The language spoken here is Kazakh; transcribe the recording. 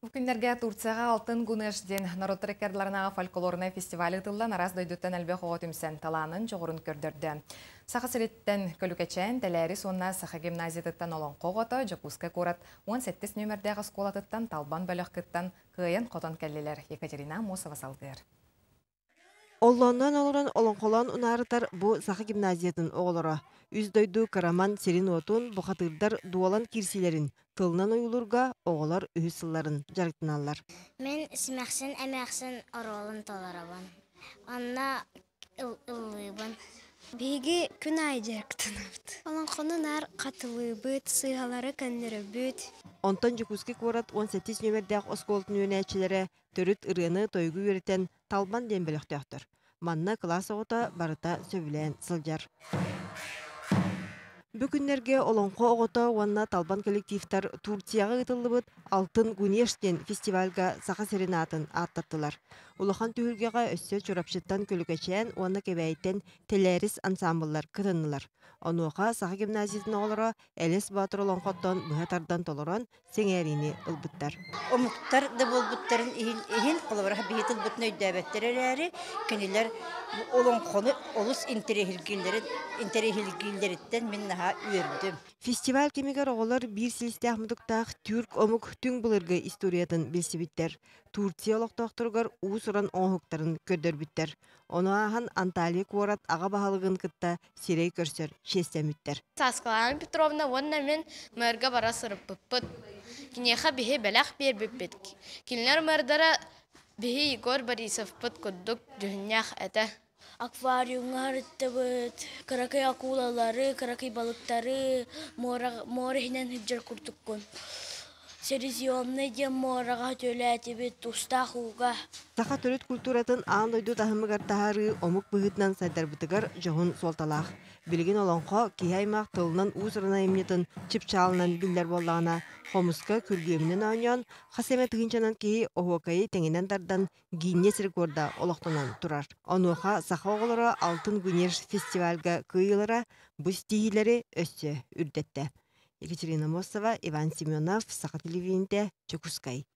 Бүкіндерге Турцияға алтын күнештен народ рекордларына фольклорны фестивалі тылдан араз дойдуттан әлбе хоғытымсен таланын жоғырын көрдірді. Сақа сіреттен көлікечен тәләрі сонна Сақа гимназиятыттан олон қоғыты Жакуска көрат 17 нөмірдегі сколатыттан талбан бөлік кыттан күйен қотон кәлелер Екатерина Мосова салғыр. Оллоннан олоран олонқолон унарытар бу Саха гимназиятын оғылыра. Үздойду караман серин отун бұқатырдар дуалан кирсилерин тылынан ойылурга оғылар үйсылларын жарықтыналар. Мен сімәқсін әмәқсін оролын толарабан. Анна ыллыбан. Беги күн айдерктінапты. Олонқонын ар қатылы бұд, сыйғалары кәндері бұд. Онтан Жакуски көрат 18 нөмердәк осколтын өнәчілері төріт ырыны тойгу өрітен талбан дембеліктіқтір. Манна класс оғыта барыта сөбілен сылжар. Бүкіндерге олонқо оғыта уанна талбан коллективтар Турцияға ұтылы бұд алтын күнештен фестивальға Сақа серенатын аттаттылар. Улахан түйілгеға өссө чорапшыттан көлікәчен уанна кебәйттен теләріс ансамблар кытыннылар. Онуға Сақа гимназиятын оғылыра әлес батыр олонқоттан бұғатардан толыран сеңәріні ұлбыттар. Омуктар да болбуттарын ихин қолабыраға бейетіл бұтын өйдәбәттірәрі кенелер олонқоны олыс интерехилгілдеріттен мен наға үйердім. Фестиваль кемегер оғылар бір сілісті ақмыдықтақ түрк омук түң бұлырғы историятын білсібіттер. Турция олықтақтырғар уысыран оңықтарын көрдірбіттер. Оны ағын Анталия қуарат аға бағалығын кытта сирей көрсер шестеміттер. Саскалана Петровна, онна мен мэрга бара сырыппыппыт. Кинеха бихе бәләқ бер біппет. Кинлер мэрдара бихе Егор Борисовпыт күддік жүхіннях әті. Аквариумға рыттыбыт, каракай акулалары, каракай балыктары, морехінен хиджар күртіккін. Серизионны дем мораға төлі әтебет уста хуға. Сақа төрет культуратын аң дойду тахымығар тахары омук бұғытнан сайдарбытыгар жоғын солталақ. Білген олонқо кейаймақ тылынан ұсырына емнетін чипчалынан білдер болағына хомуска күргемінен аунян, қасеме тығынчанан кейі оғуакайы теңінен дардан гейне сіргорда олықтынан тұрар. Онуға Сақа оғылары алтын күнеш фестивальға күйілері бұс дейілері өссі үрдетті. Екатерина Мосова, Иван Семенов, Сақа телевидениеде, Жакускай.